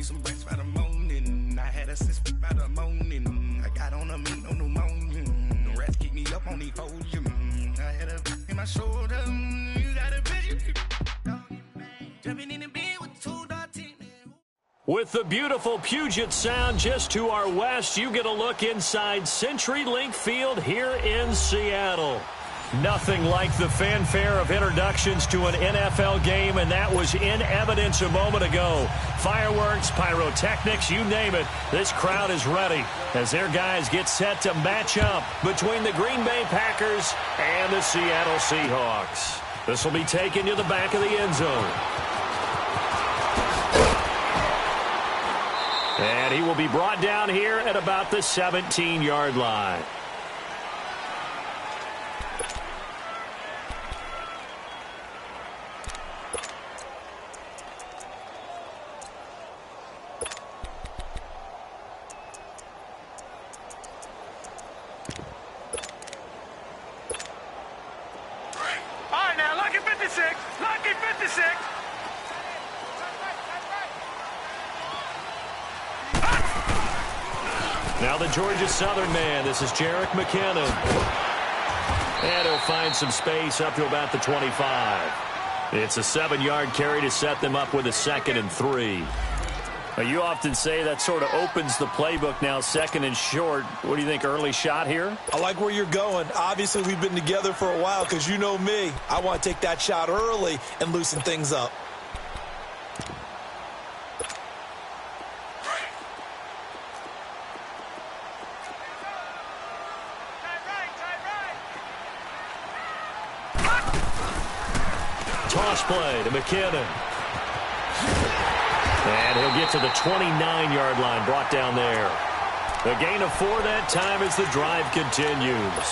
some breakfast by the morning. I had a six by the morning. I got on a meat, no pneumonia. The rats keep me up on the podium. I had a in my shoulder. You got a bitch. Jumping in the bed with 2 dots. With the beautiful Puget Sound just to our west, you get a look inside CenturyLink Field here in Seattle. Nothing like the fanfare of introductions to an NFL game, and that was in evidence a moment ago. Fireworks, pyrotechnics, you name it. This crowd is ready as their guys get set to match up between the Green Bay Packers and the Seattle Seahawks. This will be taken to the back of the end zone. And he will be brought down here at about the 17-yard line. All right, now, lucky 56. Lucky 56. Now the Georgia Southern man. This is Jerick McKinnon. And he'll find some space up to about the 25. It's a 7-yard carry to set them up with a 2nd and 3. Now, you often say that sort of opens the playbook now, 2nd and short. What do you think, early shot here? I like where you're going. Obviously, we've been together for a while because you know me. I want to take that shot early and loosen things up. Toss play to McKinnon. And he'll get to the 29-yard line, brought down there. A gain of 4 that time as the drive continues.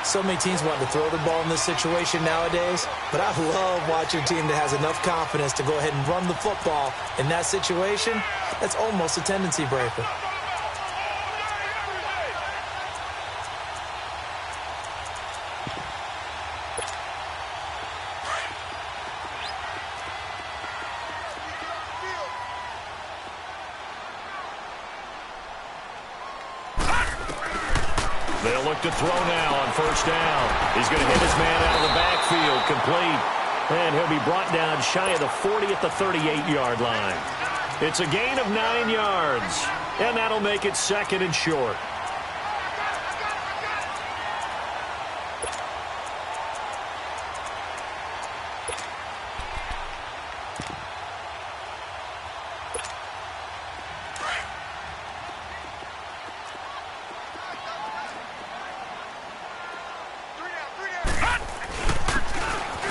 So many teams want to throw the ball in this situation nowadays, but I love watching a team that has enough confidence to go ahead and run the football. In that situation, that's almost a tendency breaker. They'll look to throw now on 1st down. He's going to hit his man out of the backfield, complete. And he'll be brought down shy of the 40 at the 38-yard line. It's a gain of 9 yards, and that'll make it 2nd and short.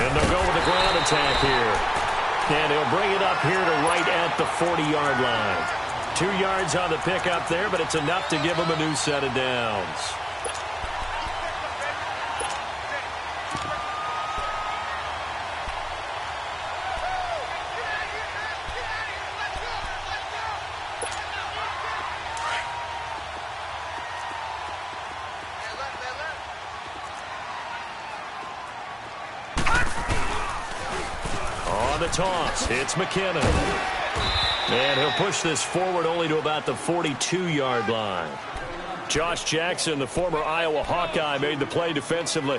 And they'll go with the ground attack here. And he'll bring it up here to right at the 40-yard line. 2 yards on the pickup there, but it's enough to give him a new set of downs. The toss. It's McKinnon. And he'll push this forward only to about the 42-yard line. Josh Jackson, the former Iowa Hawkeye, made the play defensively.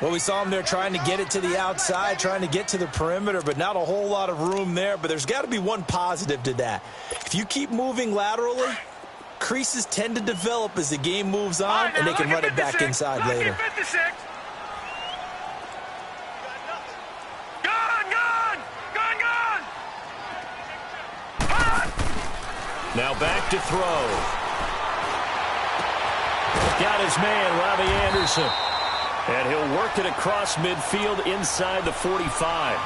Well, we saw him there trying to get it to the outside, trying to get to the perimeter, but not a whole lot of room there. But there's got to be one positive to that. If you keep moving laterally, creases tend to develop as the game moves on, and they can run it back inside later. Now back to throw. Got his man, Robbie Anderson. And he'll work it across midfield inside the 45.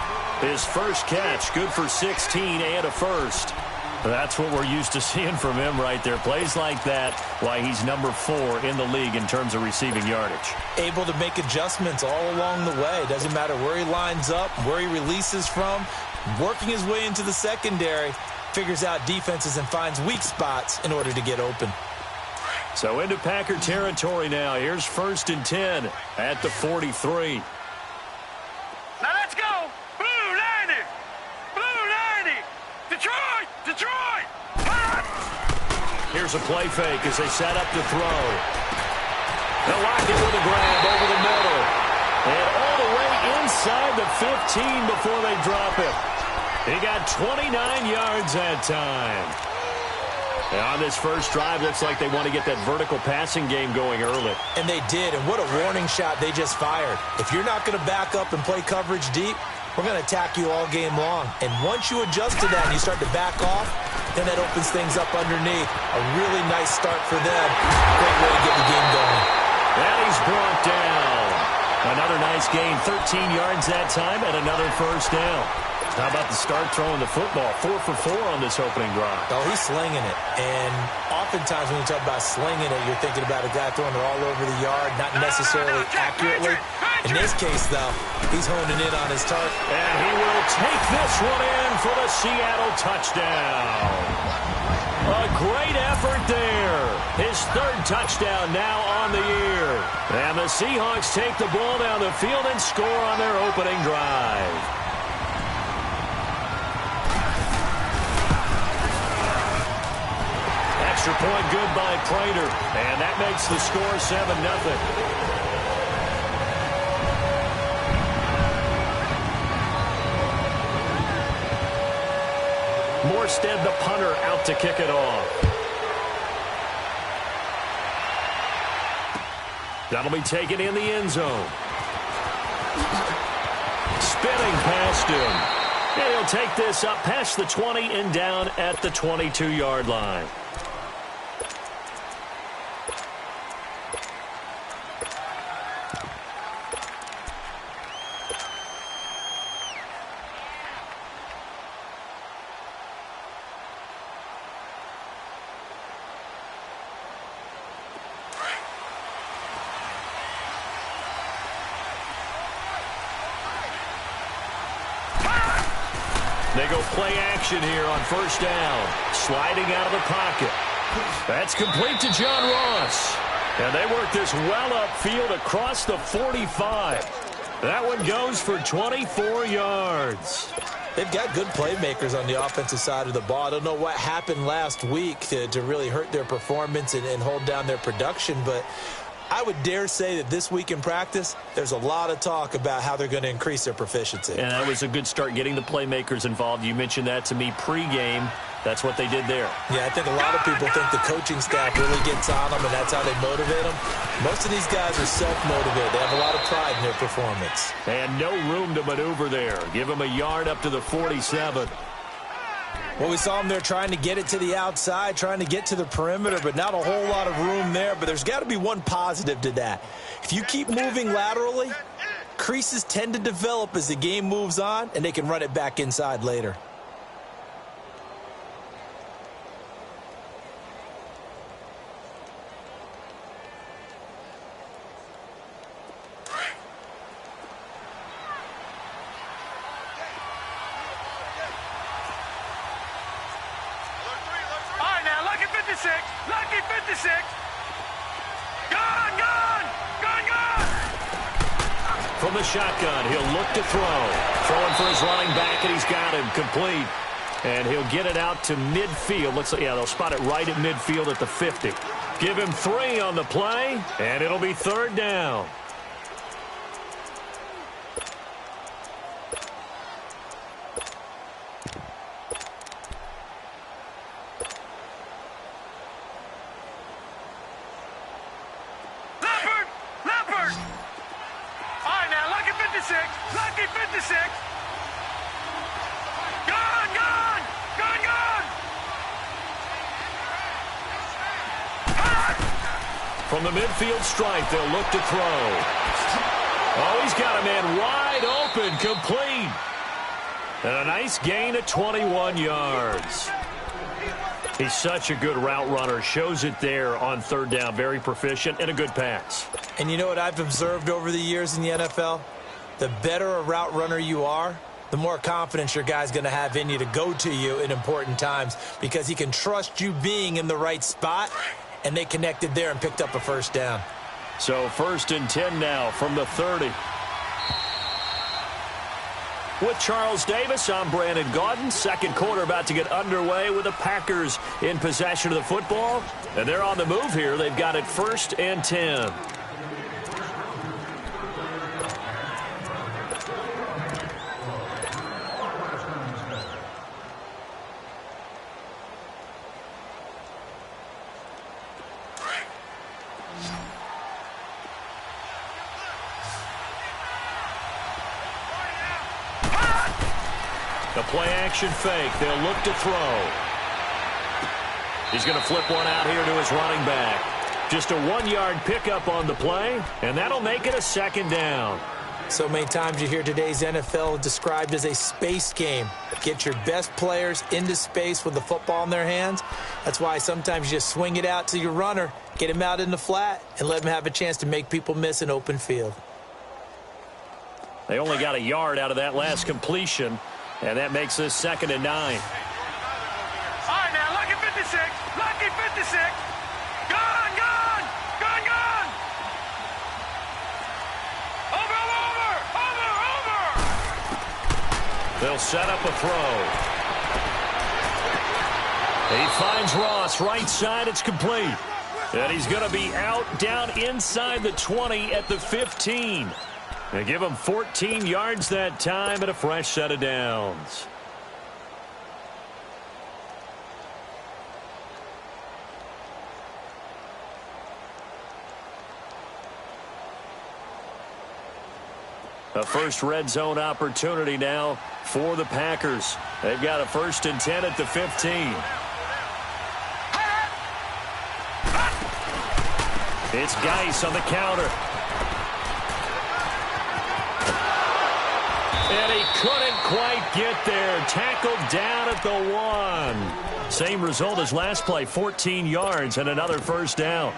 His first catch, good for 16 and a first. That's what we're used to seeing from him right there. Plays like that, why he's number 4 in the league in terms of receiving yardage. Able to make adjustments all along the way. Doesn't matter where he lines up, where he releases from. Working his way into the secondary. Figures out defenses and finds weak spots in order to get open. So into Packer territory now. Here's 1st and 10 at the 43. Now let's go. Blue 90. Blue 90. Detroit! Detroit! Here's a play fake as they set up to throw. They'll lock it with a grab over the middle. And all the way inside the 15 before they drop it. He got 29 yards that time. And on this first drive, looks like they want to get that vertical passing game going early. And they did, and what a warning shot they just fired. If you're not going to back up and play coverage deep, we're going to attack you all game long. And once you adjust to that and you start to back off, then that opens things up underneath. A really nice start for them. Great way to get the game going. And he's brought down. Another nice gain, 13 yards that time, and another first down. How about the start throwing the football? 4 for 4 on this opening drive. Oh, he's slinging it. And oftentimes when you talk about slinging it, you're thinking about a guy throwing it all over the yard, not necessarily accurately. In this case, though, he's honing in on his target. And he will take this one in for the Seattle touchdown. A great effort there. His third touchdown now on the year. And the Seahawks take the ball down the field and score on their opening drive. Extra point good by Prater. And that makes the score 7-0. Morstead, the punter, out to kick it off. That'll be taken in the end zone. Spinning past him. And he'll take this up past the 20 and down at the 22-yard line. They go play action here on first down. Sliding out of the pocket. That's complete to John Ross. And they work this well upfield across the 45. That one goes for 24 yards. They've got good playmakers on the offensive side of the ball. I don't know what happened last week to really hurt their performance and hold down their production, but I would dare say that this week in practice, there's a lot of talk about how they're going to increase their proficiency. And that was a good start getting the playmakers involved. You mentioned that to me pregame. That's what they did there. Yeah, I think a lot of people think the coaching staff really gets on them, and that's how they motivate them. Most of these guys are self-motivated. They have a lot of pride in their performance. And no room to maneuver there. Give them a yard up to the 47. Well, we saw them there trying to get it to the outside, trying to get to the perimeter, but not a whole lot of room there. But there's got to be one positive to that. If you keep moving laterally, creases tend to develop as the game moves on, and they can run it back inside later. Lucky 56. Gone, gone, gone, gone. From the shotgun, he'll look to throw. Throwing for his running back, and he's got him complete. And he'll get it out to midfield. Looks like, yeah, they'll spot it right at midfield at the 50. Give him 3 on the play, and it'll be third down. Lucky 56. Gone, gone, gone, gone. From the midfield stripe, they'll look to throw. Oh, he's got a man wide open, complete. And a nice gain of 21 yards. He's such a good route runner. Shows it there on third down. Very proficient and a good pass. And you know what I've observed over the years in the NFL? The better a route runner you are, the more confidence your guy's going to have in you to go to you in important times because he can trust you being in the right spot, and they connected there and picked up a first down. So 1st and 10 now from the 30. With Charles Davis, I'm Brandon Gaudin. Second quarter about to get underway with the Packers in possession of the football. And they're on the move here. They've got it 1st and 10. The play-action fake. They'll look to throw. He's going to flip one out here to his running back. Just a 1-yard pickup on the play, and that'll make it a 2nd down. So many times you hear today's NFL described as a space game. Get your best players into space with the football in their hands. That's why sometimes you just swing it out to your runner, get him out in the flat, and let him have a chance to make people miss an open field. They only got a yard out of that last completion. And that makes this 2nd and 9. All right, now, lucky 56. Lucky 56. Gone, gone. Gone, gone. Over, over, over, over. They'll set up a throw. He finds Ross right side. It's complete. And he's going to be out down inside the 20 at the 15. They give him 14 yards that time and a fresh set of downs. A first red zone opportunity now for the Packers. They've got a 1st and 10 at the 15. It's Geis on the counter. And he couldn't quite get there. Tackled down at the 1. Same result as last play, 14 yards and another 1st down.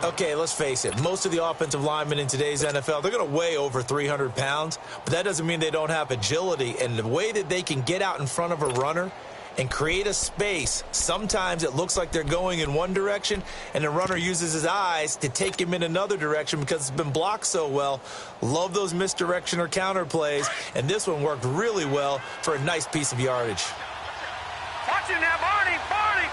Okay, let's face it. Most of the offensive linemen in today's NFL, they're going to weigh over 300 pounds, but that doesn't mean they don't have agility. And the way that they can get out in front of a runner and create a space, sometimes it looks like they're going in one direction, and the runner uses his eyes to take him in another direction because it's been blocked so well. Love those misdirection or counter plays, and this one worked really well for a nice piece of yardage. Watch it now, Barney, Barney.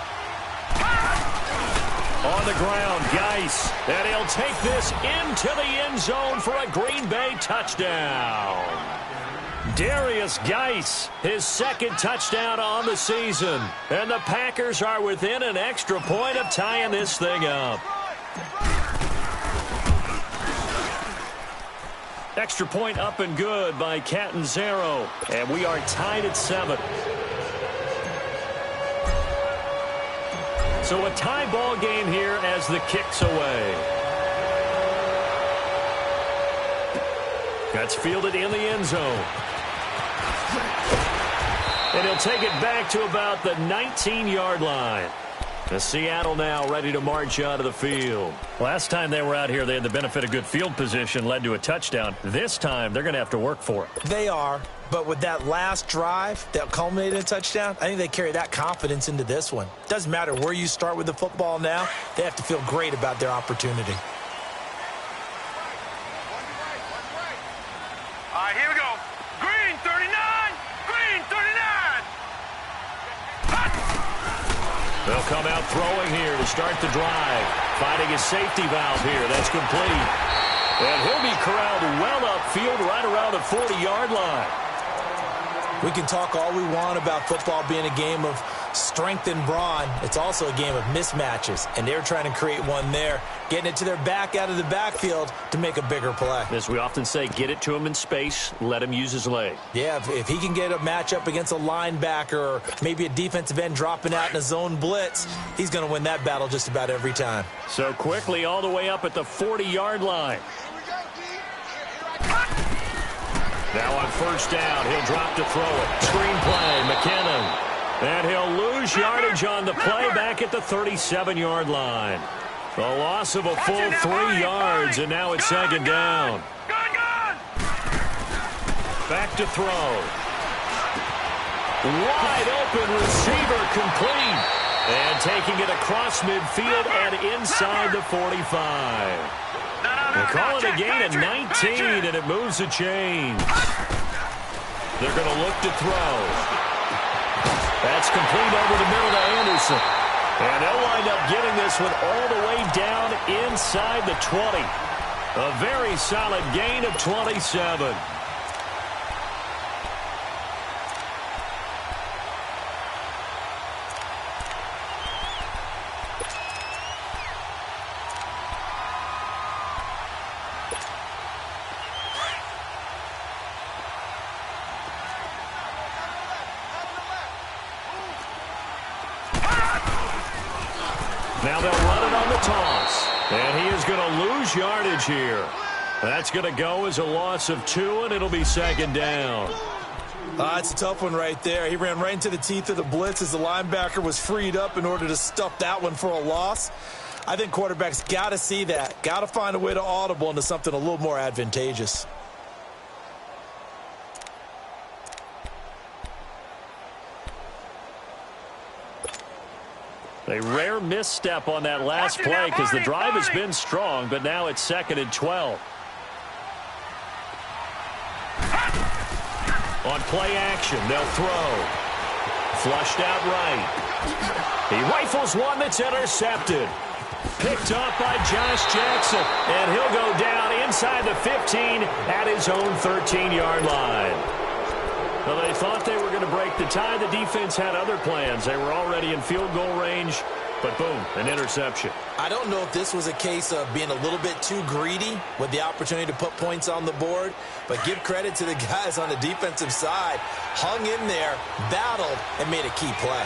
On the ground, Geis, and he'll take this into the end zone for a Green Bay touchdown. Darius Geis, his 2nd touchdown on the season. And the Packers are within an extra point of tying this thing up. Extra point up and good by Catanzaro. And we are tied at 7. So a tie ball game here as the kick's away. That's fielded in the end zone. And he'll take it back to about the 19-yard line. The Seattle now ready to march out of the field. Last time they were out here, they had the benefit of good field position, led to a touchdown. This time, they're going to have to work for it. They are, but with that last drive that culminated in a touchdown, I think they carry that confidence into this one. Doesn't matter where you start with the football now, they have to feel great about their opportunity. All right, here we go. Green 39. Green 39. They'll come out throwing here to start the drive. Finding his safety valve here. That's complete. And he'll be corralled well upfield right around the 40-yard line. We can talk all we want about football being a game of strength and brawn. It's also a game of mismatches, and they're trying to create one there, getting it to their back out of the backfield to make a bigger play. As we often say, get it to him in space, let him use his leg. Yeah, if he can get a matchup against a linebacker or maybe a defensive end dropping out in a zone blitz, he's going to win that battle just about every time. So quickly all the way up at the 40-yard line. Now on 1st down, he'll drop to throw it. Screen play, McKinnon. And he'll lose yardage on the play back at the 37-yard line. The loss of a full 3 yards, and now it's 2nd down. Back to throw. Wide open receiver complete. And taking it across midfield and inside the 45. They call it a gain of 19, and it moves the chains. They're going to look to throw. That's complete over the middle to Anderson. And they'll wind up getting this one all the way down inside the 20. A very solid gain of 27. Now they'll run it on the toss. And he is going to lose yardage here. That's going to go as a loss of 2, and it'll be second down. It's a tough one right there. He ran right into the teeth of the blitz as the linebacker was freed up in order to stuff that one for a loss. I think quarterbacks got to see that. Got to find a way to audible into something a little more advantageous. A rare misstep on that last play because the drive has been strong, but now it's 2nd and 12. On play action, they'll throw. Flushed out right. He rifles one that's intercepted. Picked up by Josh Jackson, and he'll go down inside the 15 at his own 13-yard line. Well, they thought they were going to break the tie. The defense had other plans. They were already in field goal range, but boom, an interception. I don't know if this was a case of being a little bit too greedy with the opportunity to put points on the board, but give credit to the guys on the defensive side. Hung in there, battled, and made a key play.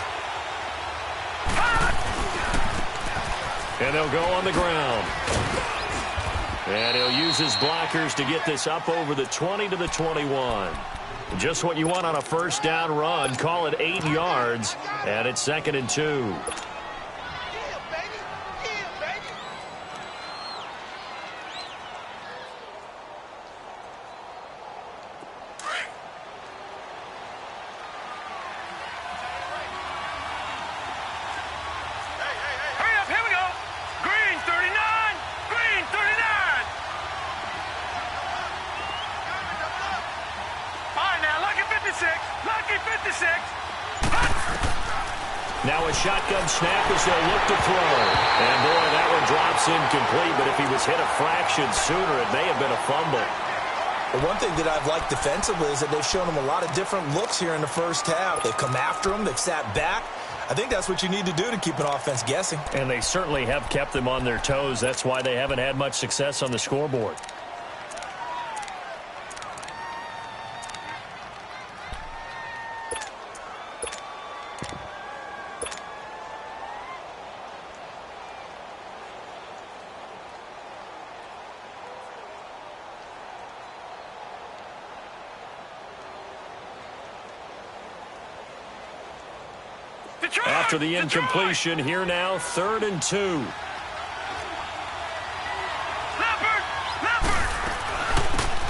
And they'll go on the ground. And he'll use his blockers to get this up over the 20 to the 21. Just what you want on a first down run. Call it 8 yards, and it's 2nd and 2. Now a shotgun snap as they'll look to throw. And, boy, that one drops incomplete. But if he was hit a fraction sooner, it may have been a fumble. The one thing that I've liked defensively is that they've shown him a lot of different looks here in the first half. They've come after him. They've sat back. I think that's what you need to do to keep an offense guessing. And they certainly have kept them on their toes. That's why they haven't had much success on the scoreboard. After the incompletion, here now, 3rd and 2.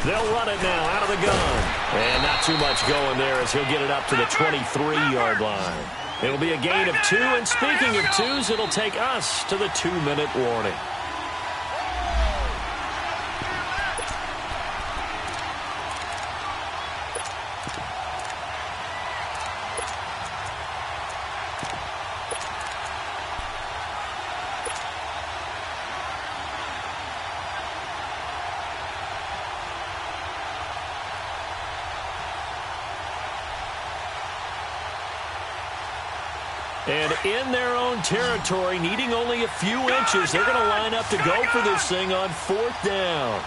They'll run it now out of the gun. And not too much going there as he'll get it up to the 23-yard line. It'll be a gain of 2, and speaking of 2s, it'll take us to the 2-minute warning. And in their own territory, needing only a few inches, they're going to line up to go for this thing on 4th down.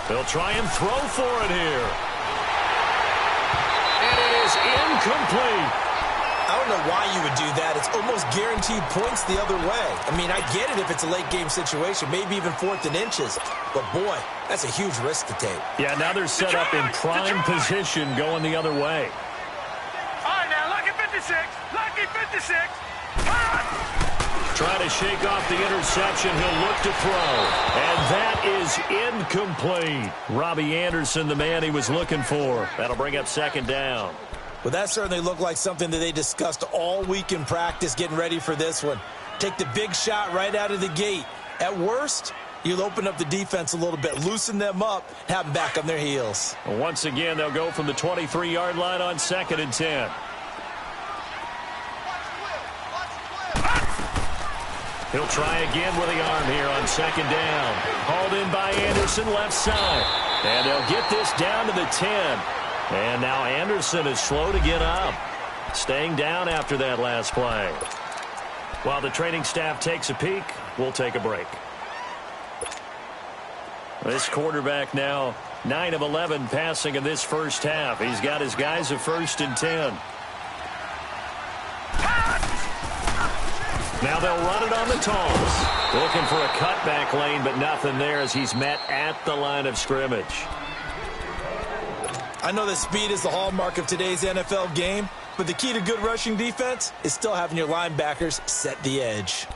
They'll try and throw for it here. And it is incomplete. I don't know why you would do that. It's almost guaranteed points the other way. I mean, I get it if it's a late-game situation, maybe even 4th and inches. But, boy, that's a huge risk to take. Yeah, now they're set up in prime position going the other way. All right, now, lucky 56. Lucky 56. Try to shake off the interception. He'll look to throw. And that is incomplete. Robbie Anderson, the man he was looking for. That'll bring up 2nd down. Well, that certainly looked like something that they discussed all week in practice getting ready for this one. Take the big shot right out of the gate. At worst, You'll open up the defense a little bit, loosen them up, have them back on their heels. Once again, they'll go from the 23-yard line on 2nd and 10. He'll try again with the arm here on 2nd down. Hauled in by Anderson, left side. And they'll get this down to the 10. And now Anderson is slow to get up. Staying down after that last play. While the training staff takes a peek, we'll take a break. This quarterback now 9 of 11 passing in this first half. He's got his guys at 1st and 10. Now they'll run it on the toss. Looking for a cutback lane, but nothing there as he's met at the line of scrimmage. I know that speed is the hallmark of today's NFL game, but the key to good rushing defense is still having your linebackers set the edge.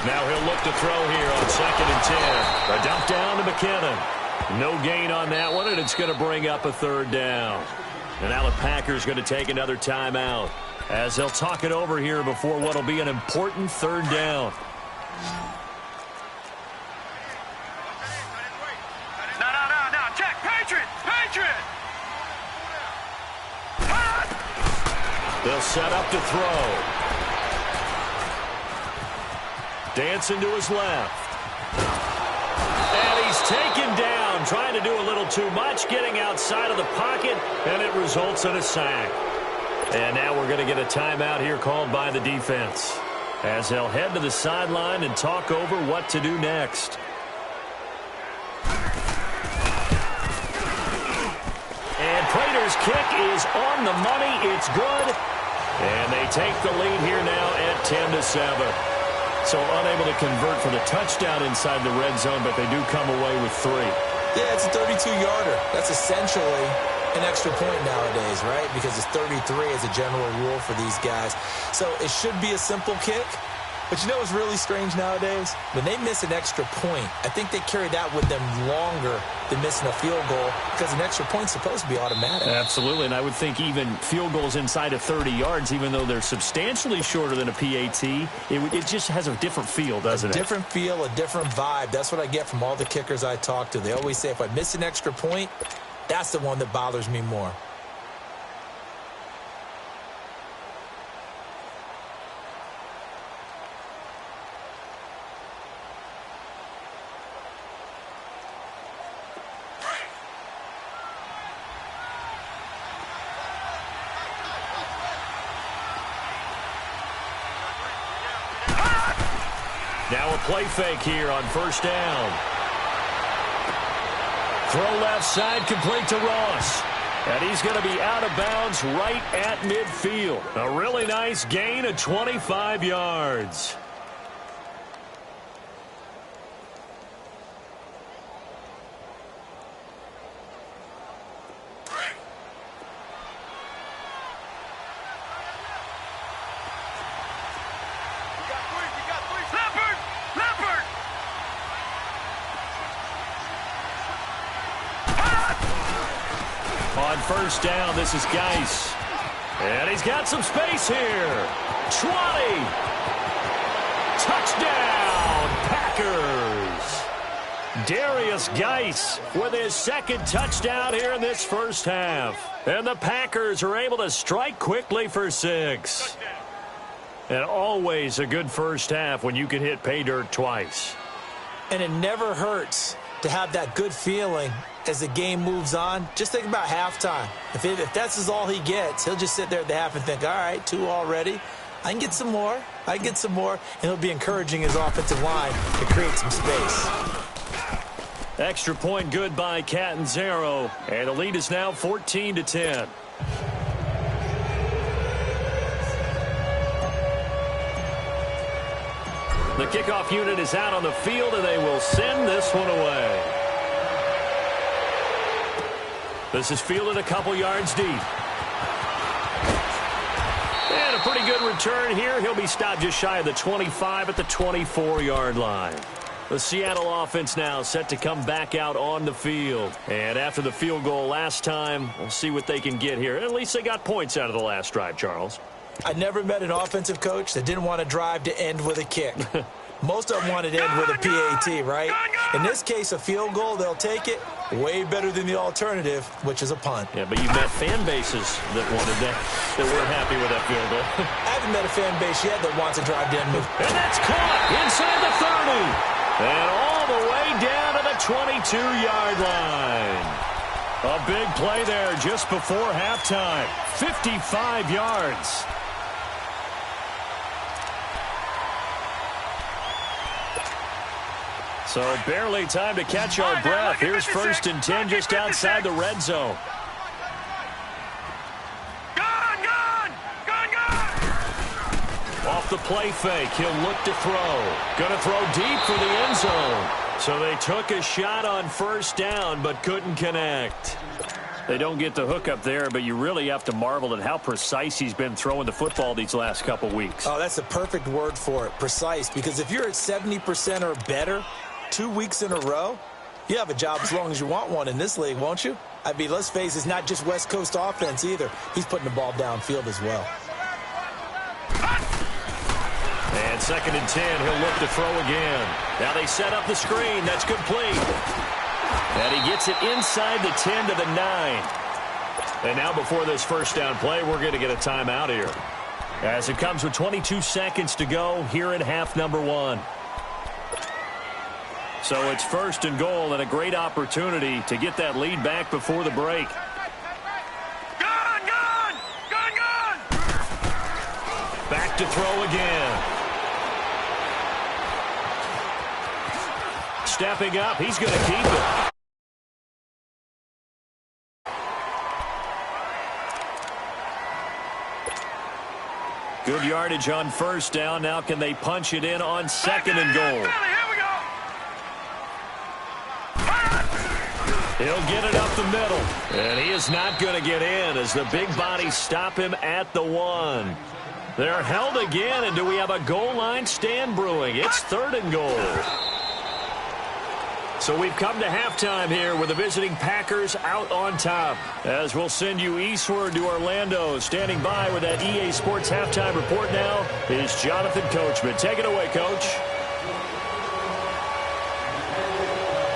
Now he'll look to throw here on 2nd and 10. A dump down to McKinnon. No gain on that one, and it's going to bring up a 3rd down. And now the Packers going to take another timeout as they'll talk it over here before what will be an important 3rd down. No. Check. Patriot. They'll set up to throw. Dancing to his left. And he's taken down, trying to do a little too much, getting outside of the pocket, and it results in a sack. And now we're going to get a timeout here called by the defense as they'll head to the sideline and talk over what to do next. And Prater's kick is on the money. It's good. And they take the lead here now at 10-7. So unable to convert for the touchdown inside the red zone, but they do come away with 3. Yeah, it's a 32-yarder. That's essentially an extra point nowadays, right? Because it's 33 as a general rule for these guys. So it should be a simple kick. But you know what's really strange nowadays? When they miss an extra point, I think they carry that with them longer than missing a field goal because an extra point's supposed to be automatic. Absolutely, and I would think even field goals inside of 30 yards, even though they're substantially shorter than a PAT, it just has a different feel, doesn't it? A different feel, a different vibe. That's what I get from all the kickers I talk to. They always say if I miss an extra point, that's the one that bothers me more. Now a play fake here on 1st down. Throw left side, complete to Ross. And he's going to be out of bounds right at midfield. A really nice gain of 25 yards. On 1st down, this is Geis. And he's got some space here. 20. Touchdown, Packers. Darius Geis with his 2nd touchdown here in this first half. And the Packers are able to strike quickly for 6. And always a good first half when you can hit pay dirt twice. And it never hurts to have that good feeling as the game moves on. Just think about halftime. If that's all he gets, he'll just sit there at the half and think, all right, 2 already. I can get some more. And he'll be encouraging his offensive line to create some space. Extra point good by Catanzaro. And the lead is now 14-10. The kickoff unit is out on the field, and they will send this one away. This is fielded a couple yards deep. And a pretty good return here. He'll be stopped just shy of the 25 at the 24-yard line. The Seattle offense now set to come back out on the field. And after the field goal last time, we'll see what they can get here. At least they got points out of the last drive, Charles. I never met an offensive coach that didn't want to drive to end with a kick. Most of them wanted to end with a PAT, right? In this case, a field goal, they'll take it. Way better than the alternative, which is a punt. Yeah, but you've met fan bases that wanted that weren't happy with that field goal. I haven't met a fan base yet that wants a drive to end with. And that's caught inside the 30. And all the way down to the 22-yard line. A big play there just before halftime. 55 yards. So barely time to catch our breath. Here's 1st and 10 just outside the red zone. Gone! Off the play fake, he'll look to throw. Gonna throw deep for the end zone. So they took a shot on 1st down, but couldn't connect. They don't get the hook up there, but you really have to marvel at how precise he's been throwing the football these last couple weeks. Oh, that's the perfect word for it, precise. Because if you're at 70% or better 2 weeks in a row, you have a job as long as you want one in this league, won't you? I mean, let's face it, it's not just West Coast offense either. He's putting the ball downfield as well. And 2nd and 10, he'll look to throw again. Now they set up the screen. That's complete. And he gets it inside the 10 to the 9. And now before this 1st down play, we're going to get a timeout here. As it comes with 22 seconds to go here in half number 1. So it's 1st and goal and a great opportunity to get that lead back before the break. Gone! Back to throw again. Stepping up, he's going to keep it. Good yardage on 1st down. Now can they punch it in on 2nd and goal? He'll get it up the middle. And he is not going to get in as the big bodies stop him at the 1. They're held again, and do we have a goal line stand brewing? It's 3rd and goal. So we've come to halftime here with the visiting Packers out on top. As we'll send you eastward to Orlando. Standing by with that EA Sports halftime report now is Jonathan Coachman. Take it away, Coach.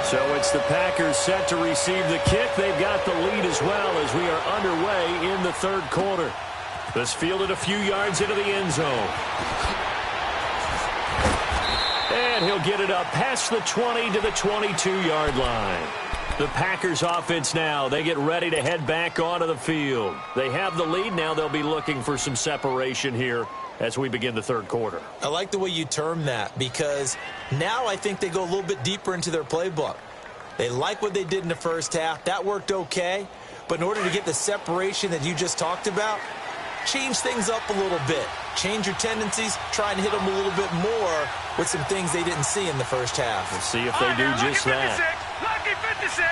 So it's the Packers set to receive the kick. They've got the lead as well as we are underway in the 3rd quarter. This fielded a few yards into the end zone. And he'll get it up past the 20 to the 22-yard line. The Packers offense now, they get ready to head back onto the field. They have the lead. Now they'll be looking for some separation here as we begin the 3rd quarter. I like the way you term that because now I think they go a little bit deeper into their playbook. They like what they did in the 1st half. That worked okay. But in order to get the separation that you just talked about, change things up a little bit. Change your tendencies. Try and hit them a little bit more with some things they didn't see in the 1st half. We'll see if they do just that. Lucky 56.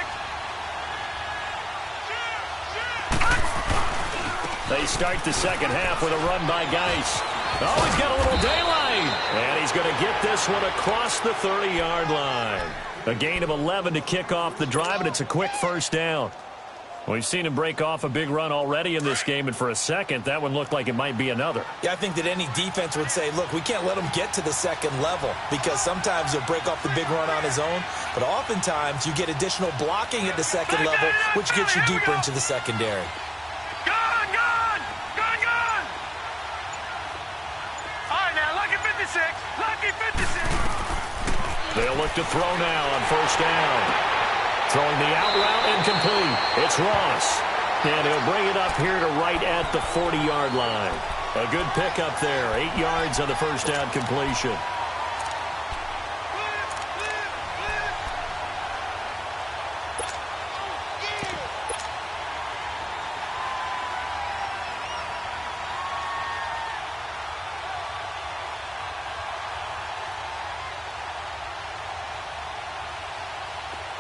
They start the 2nd half with a run by Geis. Oh, he's got a little daylight. And he's going to get this one across the 30-yard line. A gain of 11 to kick off the drive, and it's a quick 1st down. We've seen him break off a big run already in this game, and for a second, that one looked like it might be another. Yeah, I think that any defense would say, look, we can't let him get to the 2nd level because sometimes he'll break off the big run on his own, but oftentimes you get additional blocking at the 2nd level, which gets you deeper into the secondary. Gone! All right, now, lucky 56. Lucky 56. They'll look to throw now on 1st down. Throwing the out route incomplete. It's Ross. And he'll bring it up here to right at the 40-yard line. A good pickup there. 8 yards on the 1st down completion.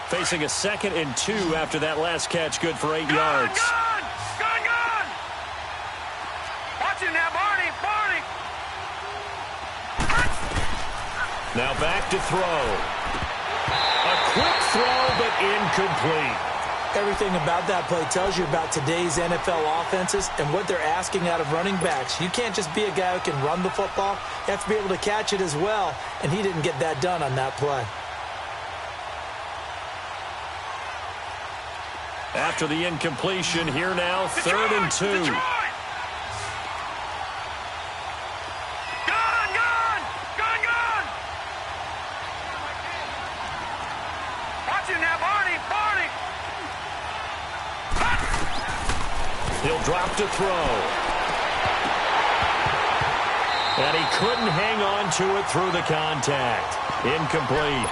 Facing a 2nd and 2 after that last catch. Good for 8 yards. Gone! Watch it now, Barney! Now back to throw. A quick throw, but incomplete. Everything about that play tells you about today's NFL offenses and what they're asking out of running backs. You can't just be a guy who can run the football. You have to be able to catch it as well, and he didn't get that done on that play. After the incompletion, here now, 3rd and 2. Detroit! Gone, gone! Gone, gone! Watch him now, Barney! Barney! He'll drop to throw. And he couldn't hang on to it through the contact. Incomplete.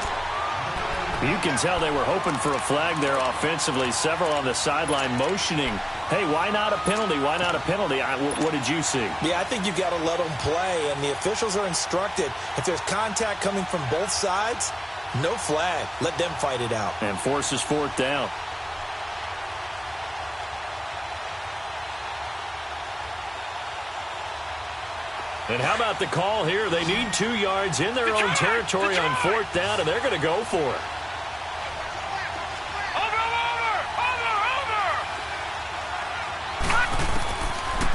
You can tell they were hoping for a flag there offensively. Several on the sideline motioning. Hey, why not a penalty? Why not a penalty? What did you see? Yeah, I think you've got to let them play, and the officials are instructed. If there's contact coming from both sides, no flag. Let them fight it out. And forces 4th down. And how about the call here? They need 2 yards in their own territory on 4th down, and they're going to go for it.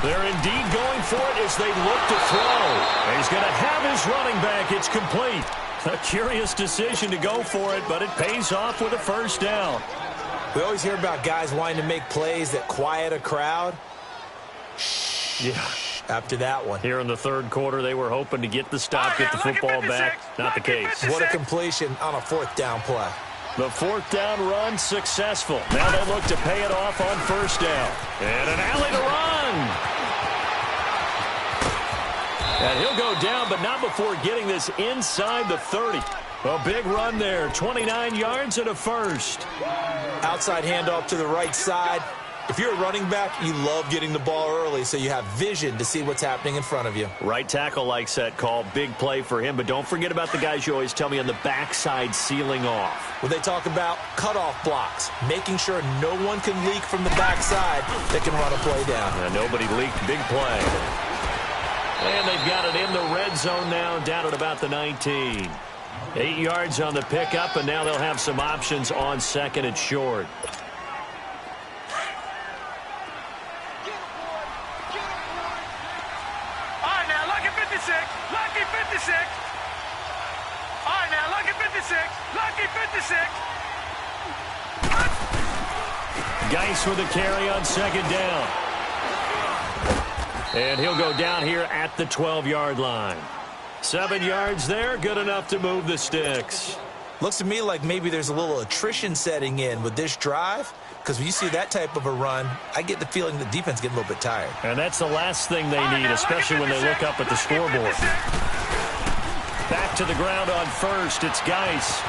They're indeed going for it as they look to throw. And he's going to have his running back. It's complete. A curious decision to go for it, but it pays off with a 1st down. We always hear about guys wanting to make plays that quiet a crowd. Yeah. After that one. Here in the 3rd quarter, they were hoping to get the stop, get the football back. Not the case. What a completion on a 4th down play. The 4th down run successful. Now they look to pay it off on 1st down. And an alley to run. And he'll go down, but not before getting this inside the 30. A big run there. 29 yards and a 1st. Outside handoff to the right side. If you're a running back, you love getting the ball early so you have vision to see what's happening in front of you. Right tackle likes that call. Big play for him. But don't forget about the guys you always tell me on the backside sealing off. When they talk about cutoff blocks, making sure no one can leak from the backside that can run a play down. And nobody leaked. Big play. And they've got it in the red zone now, down at about the 19. 8 yards on the pickup, and now they'll have some options on 2nd and short. Lucky 56. All right, now, lucky 56. Lucky 56. Geis with a carry on 2nd down. And he'll go down here at the 12-yard line. 7 yards there, good enough to move the sticks. Looks to me like maybe there's a little attrition setting in with this drive, because when you see that type of a run, I get the feeling the defense getting a little bit tired. And that's the last thing they need, especially when they look up at the scoreboard. Back to the ground on 1st, it's Geis.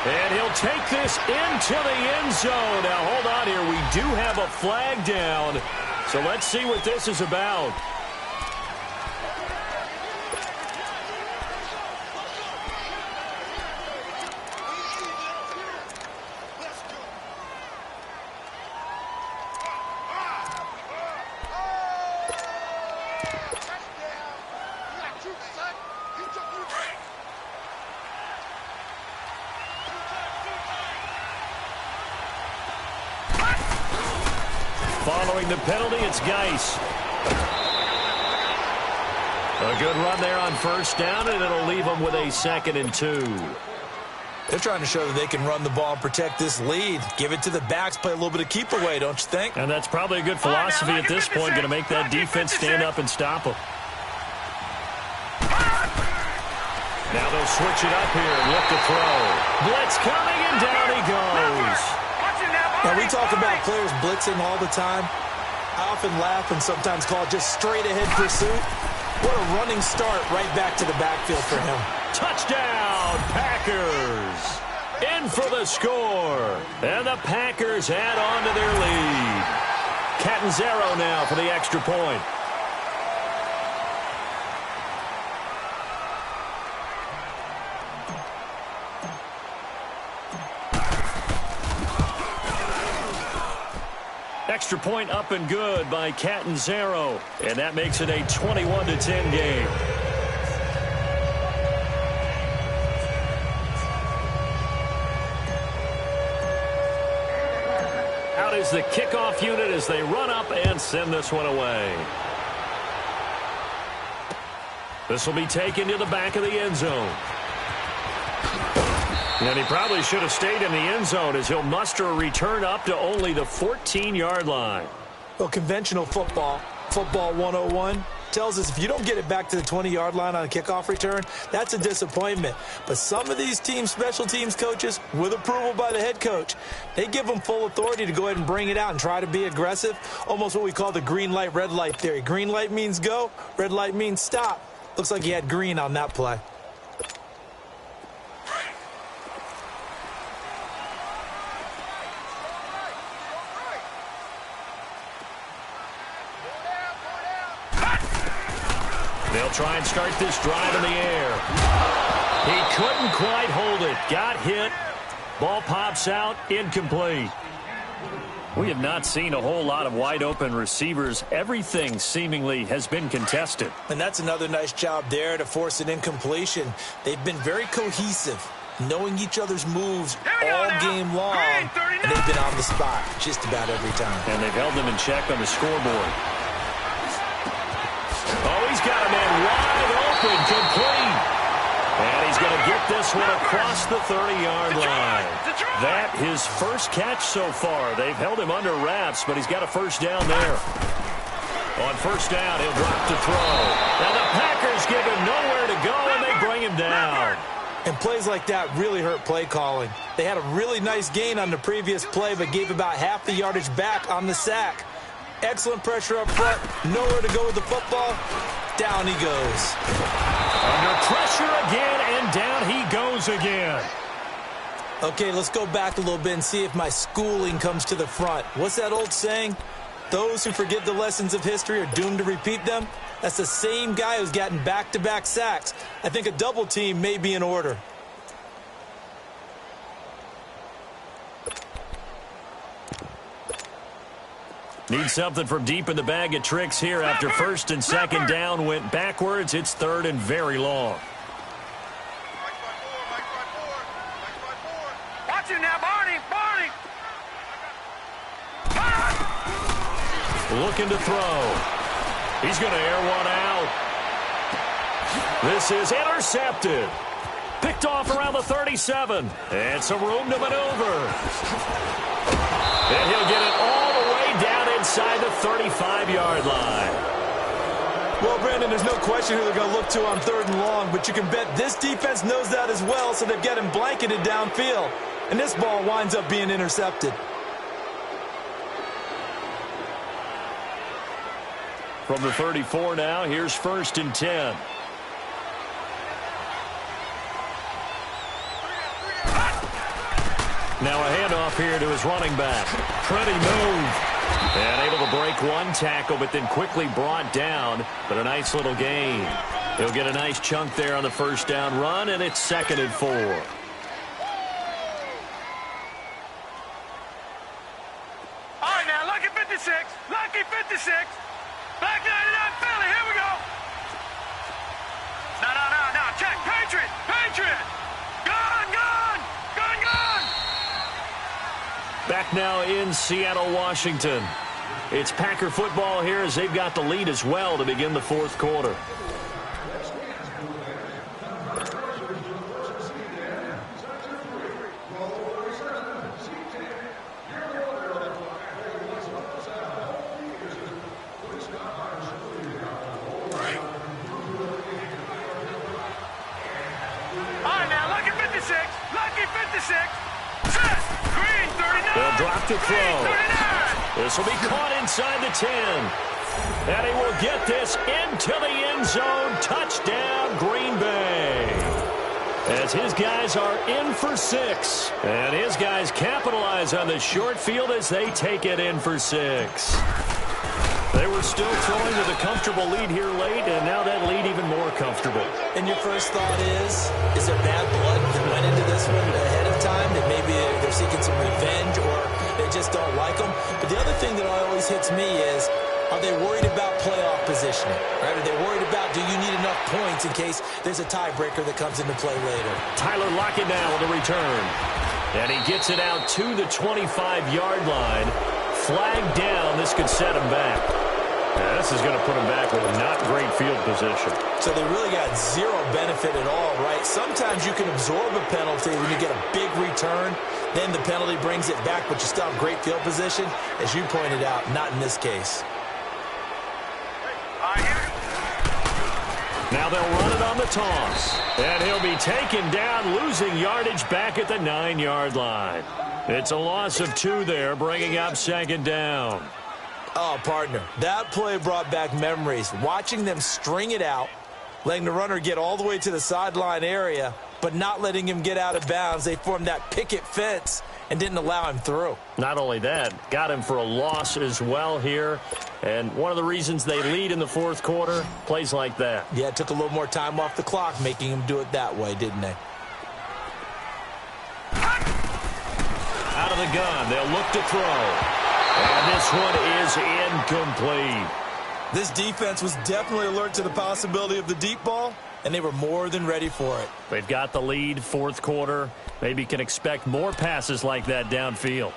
And he'll take this into the end zone. Now, hold on here. We do have a flag down, so let's see what this is about. Following the penalty, it's Geis. A good run there on 1st down, and it'll leave them with a 2nd and 2. They're trying to show that they can run the ball and protect this lead. Give it to the backs, play a little bit of keep away, don't you think? And that's probably a good philosophy at this point, going to make that defense stand up and stop them. Now they'll switch it up here and look to throw. Blitz coming, and down he goes. Now, we talk about players blitzing all the time. I often laugh and sometimes call it just straight-ahead pursuit. What a running start right back to the backfield for him. Touchdown, Packers. In for the score. And the Packers add on to their lead. Catanzaro now for the extra point. Extra point up and good by Catanzaro. And that makes it a 21-10 game. deploys the kickoff unit as they run up and send this one away. This will be taken to the back of the end zone. And he probably should have stayed in the end zone as he'll muster a return up to only the 14-yard line. Well, conventional football 101, tells us if you don't get it back to the 20-yard line on a kickoff return, that's a disappointment. But some of these team special teams coaches, with approval by the head coach, they give them full authority to go ahead and bring it out and try to be aggressive, almost what we call the green light, red light theory. Green light means go, red light means stop. Looks like he had green on that play. They'll try and start this drive in the air. He couldn't quite hold it. Got hit. Ball pops out. Incomplete. We have not seen a whole lot of wide-open receivers. Everything seemingly has been contested. And that's another nice job there to force an incompletion. They've been very cohesive, knowing each other's moves all game long, and they've been on the spot just about every time. And they've held them in check on the scoreboard. Oh, he's got a man wide open, complete. And he's going to get this one across the 30-yard line. That his first catch so far. They've held him under wraps, but he's got a first down there. On first down, he'll drop to throw. Now the Packers give him nowhere to go, and they bring him down. And plays like that really hurt play calling. They had a really nice gain on the previous play, but gave about half the yardage back on the sack. Excellent pressure up front. Nowhere to go with the football. Down he goes. Under pressure again, and down he goes again. Okay, let's go back a little bit and see if my schooling comes to the front. What's that old saying? Those who forget the lessons of history are doomed to repeat them. That's the same guy who's gotten back-to-back sacks. I think a double team may be in order. Need something from deep in the bag of tricks here after first and second down went backwards. It's third and very long. Watch him now, Barney. Looking to throw. He's going to air one out. This is intercepted. Picked off around the 37. And some room to maneuver. And he'll get it all the way down inside the 35-yard line. Well, Brandon, there's no question who they're going to look to on third and long, but you can bet this defense knows that as well, so they've got him blanketed downfield. And this ball winds up being intercepted. From the 34 now, here's first and 10. Now a handoff here to his running back. Pretty move. And able to break one tackle, but then quickly brought down. But a nice little gain. He'll get a nice chunk there on the first down run, and it's 2nd and 4. All right, now, lucky 56. Lucky 56. Back 99, Philly. Here we go. No. Check. Patriot. Gone. Back now in Seattle, Washington. It's Packer football here as they've got the lead as well to begin the fourth quarter. To throw. This will be caught inside the 10. And he will get this into the end zone. Touchdown, Green Bay. As his guys are in for 6. And his guys capitalize on the short field as they take it in for 6. They were still throwing with a comfortable lead here late, and now that lead even more comfortable. And your first thought is there bad blood that went into this one ahead of time? That maybe they're seeking some revenge, or they just don't like them? But the other thing that always hits me is, are they worried about playoff positioning? Right? Are they worried about, do you need enough points in case there's a tiebreaker that comes into play later? Tyler Lockett now with a return. And he gets it out to the 25-yard line. flagged down. This could set him back. Now, this is going to put him back with not great field position. So they really got zero benefit at all, right? Sometimes you can absorb a penalty when you get a big return. Then the penalty brings it back, but you still have great field position. As you pointed out, not in this case. Now they'll run it on the toss. And he'll be taken down, losing yardage back at the 9-yard line. It's a loss of 2 there, bringing up second down. Oh, partner, that play brought back memories. Watching them string it out, letting the runner get all the way to the sideline area, but not letting him get out of bounds. They formed that picket fence and didn't allow him through. Not only that, got him for a loss as well here. And one of the reasons they lead in the fourth quarter, plays like that. Yeah, it took a little more time off the clock, making him do it that way, didn't they? Out of the gun, they'll look to throw. And this one is incomplete. This defense was definitely alert to the possibility of the deep ball, and they were more than ready for it. They've got the lead, fourth quarter. Maybe can expect more passes like that downfield.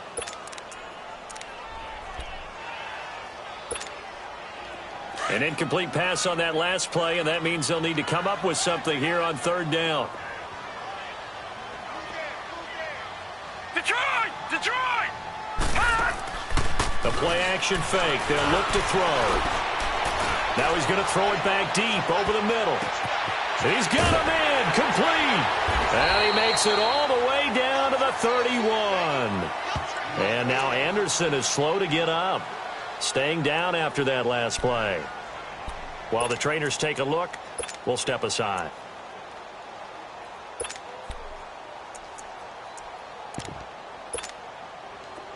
An incomplete pass on that last play, and that means they'll need to come up with something here on third down. Detroit! Detroit! The play-action fake. They'll look to throw. Now he's going to throw it back deep over the middle. He's got him in. Complete. And he makes it all the way down to the 31. And now Anderson is slow to get up. Staying down after that last play. While the trainers take a look, we'll step aside.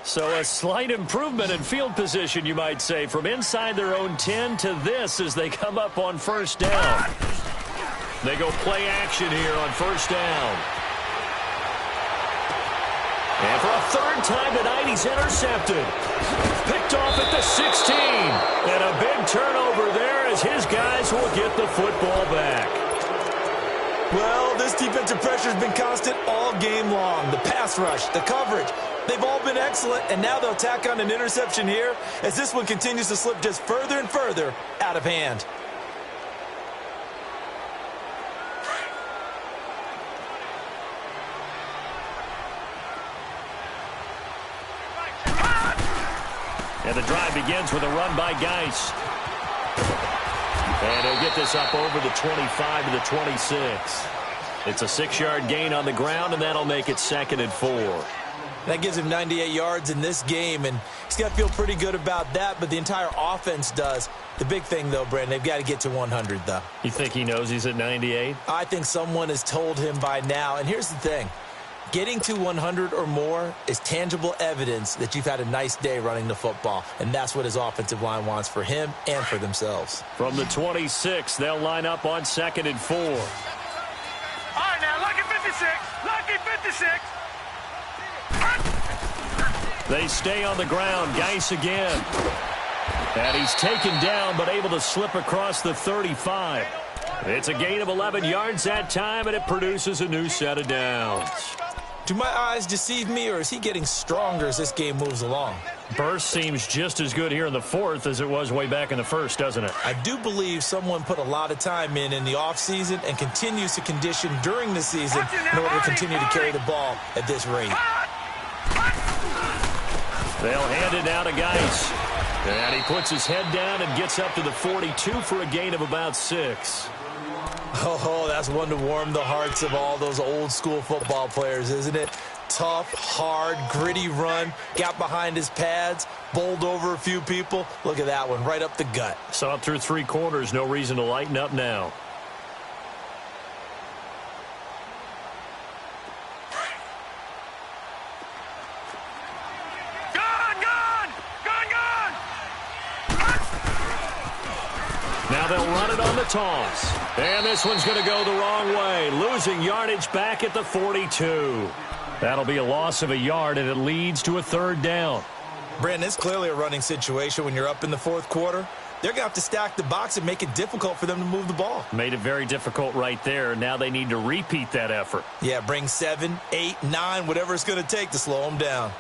So a slight improvement in field position, you might say, from inside their own 10 to this as they come up on first down. They go play action here on first down. And for a third time tonight, he's intercepted. Picked off at the 16. And a big turnover there as his guys will get the football back. Well, this defensive pressure has been constant all game long. The pass rush, the coverage, they've all been excellent, and now they'll tack on an interception here as this one continues to slip just further and further out of hand. And the drive begins with a run by Geis. And he'll get this up over the 25 to the 26. It's a 6-yard gain on the ground, and that'll make it 2nd and 4. That gives him 98 yards in this game, and he's got to feel pretty good about that, but the entire offense does. The big thing, though, Brandon, they've got to get to 100, though. You think he knows he's at 98? I think someone has told him by now, and here's the thing. Getting to 100 or more is tangible evidence that you've had a nice day running the football, and that's what his offensive line wants for him and for themselves. From the 26, they'll line up on 2nd and 4. All right, now, lucky 56. Lucky 56. They stay on the ground. Geis again. And he's taken down, but able to slip across the 35. It's a gain of 11 yards that time, and it produces a new set of downs. Do my eyes deceive me, or is he getting stronger as this game moves along? Burst seems just as good here in the fourth as it was way back in the first, doesn't it? I do believe someone put a lot of time in the offseason and continues to condition during the season in order to continue to carry the ball at this rate. They'll hand it down to Geis. And he puts his head down and gets up to the 42 for a gain of about 6. Oh, that's one to warm the hearts of all those old school football players, isn't it? Tough, hard, gritty run, got behind his pads, bowled over a few people. Look at that one, right up the gut. Saw it through 3 quarters, no reason to lighten up now. Now they'll run it on the toss. And this one's going to go the wrong way. Losing yardage back at the 42. That'll be a loss of a yard, and it leads to a 3rd down. Brandon, it's clearly a running situation when you're up in the 4th quarter. They're going to have to stack the box and make it difficult for them to move the ball. Made it very difficult right there. Now they need to repeat that effort. Yeah, bring 7, 8, 9, whatever it's going to take to slow them down.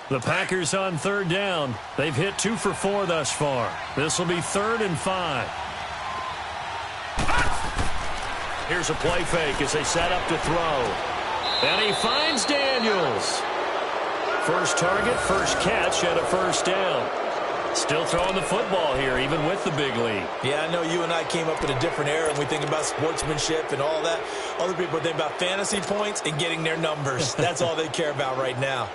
The Packers on third down. They've hit 2 for 4 thus far. This will be 3rd and 5. Here's a play fake as they set up to throw. And he finds Daniels. First target, first catch, and a first down. Still throwing the football here, even with the big lead. Yeah, I know you and I came up in a different era, and we think about sportsmanship and all that. Other people think about fantasy points and getting their numbers. That's all they care about right now.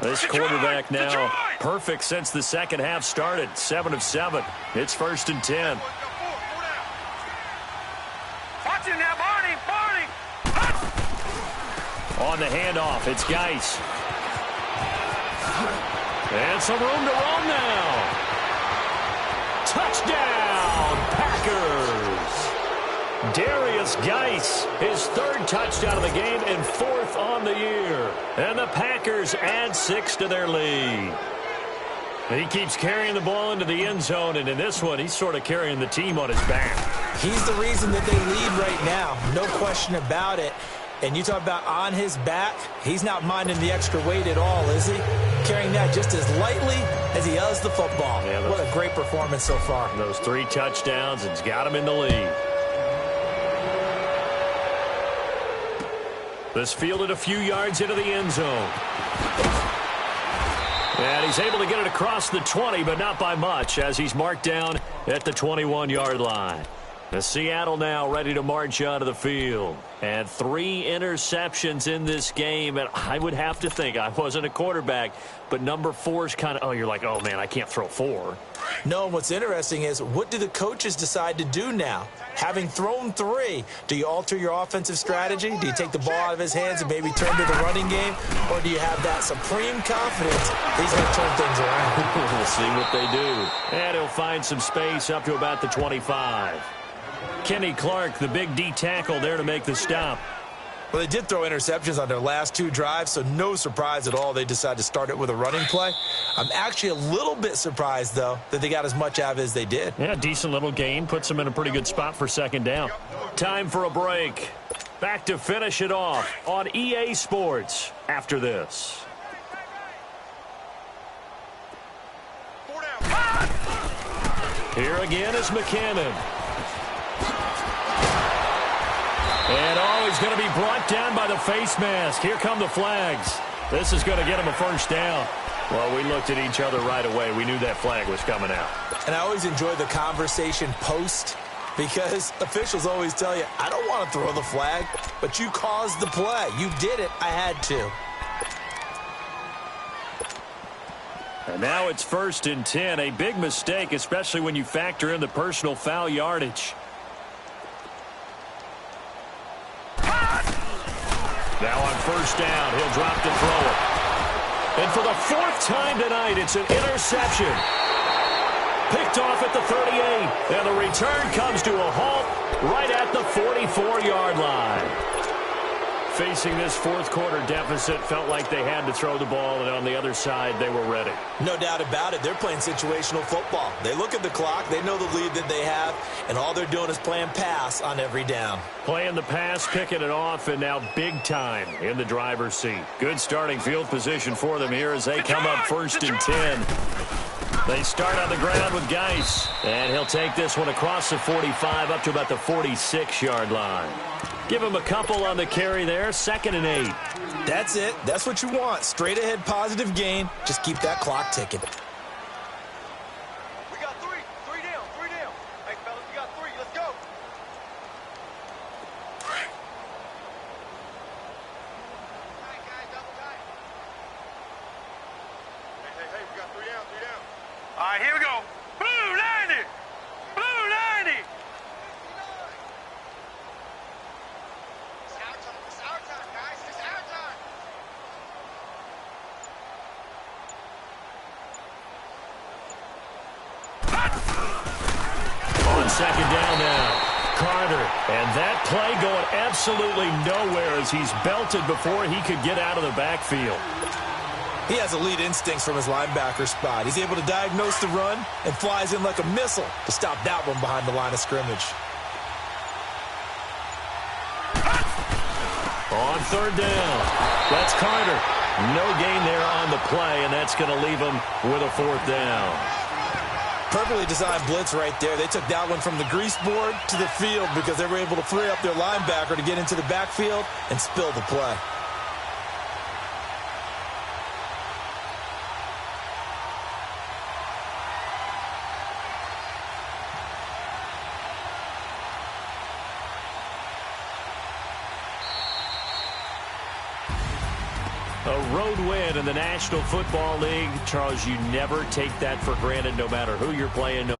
This quarterback now perfect since the second half started. 7 of 7. It's 1st and 10. Watch him now, Barney. On the handoff, it's Geis. And some room to roam now. Touchdown, Packers. Darius Geis, his 3rd touchdown of the game and 4th on the year. And the Packers add 6 to their lead. He keeps carrying the ball into the end zone, and in this one, he's sort of carrying the team on his back. He's the reason that they lead right now, no question about it. And you talk about on his back, he's not minding the extra weight at all, is he? Carrying that just as lightly as he does the football. Yeah, what a great performance so far. Those 3 touchdowns, it's got him in the lead. This fielded a few yards into the end zone. And he's able to get it across the 20, but not by much, as he's marked down at the 21-yard line. The Seattle now ready to march onto the field. And 3 interceptions in this game. And I would have to think, I wasn't a quarterback, but number 4 is kind of, you're like, oh, man, I can't throw 4. No, what's interesting is, what do the coaches decide to do now? Having thrown 3, do you alter your offensive strategy? Do you take the ball out of his hands and maybe turn to the running game? Or do you have that supreme confidence he's going to turn things around? We'll see what they do. And he'll find some space up to about the 25. Kenny Clark, the big D tackle, there to make the stop. Well, they did throw interceptions on their last 2 drives, so no surprise at all they decided to start it with a running play. I'm actually a little bit surprised, though, that they got as much out of it as they did. Yeah, decent little gain. Puts them in a pretty good spot for 2nd down. Time for a break. Back to finish it off on EA Sports after this. Here again is McCannon. And he's going to be brought down by the face mask. Here come the flags. This is going to get him a first down. Well, we looked at each other right away. We knew that flag was coming out. And I always enjoy the conversation post, because officials always tell you, I don't want to throw the flag, but you caused the play. You did it. I had to. And now it's 1st and 10. A big mistake, especially when you factor in the personal foul yardage. Now on 1st down, he'll drop to throw it. And for the 4th time tonight, it's an interception. Picked off at the 38. And the return comes to a halt right at the 44-yard line. Facing this 4th quarter deficit, felt like they had to throw the ball, and on the other side, they were ready. No doubt about it. They're playing situational football. They look at the clock, they know the lead that they have, and all they're doing is playing pass on every down. Playing the pass, picking it off, and now big time in the driver's seat. Good starting field position for them here as they come up 1st and 10. They start on the ground with Geis, and he'll take this one across the 45 up to about the 46-yard line. Give him a couple on the carry there. 2nd and 8. That's it. That's what you want. Straight ahead, positive gain. Just keep that clock ticking. We got 3. 3 down. 3 down. Hey, fellas, we got 3. Let's go. Hey, guys, double tight. Hey, we got 3 down. 3 down. All right, here we go. Blue 90. Blue 90. On 2nd down now, Carter. And that play going absolutely nowhere as he's belted before he could get out of the backfield. He has elite instincts from his linebacker spot. He's able to diagnose the run and flies in like a missile to stop that one behind the line of scrimmage. On third down, that's Carter. No gain there on the play, and that's going to leave him with a fourth down. Perfectly designed blitz right there. They took that one from the grease board to the field because they were able to free up their linebacker to get into the backfield and spill the play. A road win in the National Football League. Charles, you never take that for granted no matter who you're playing.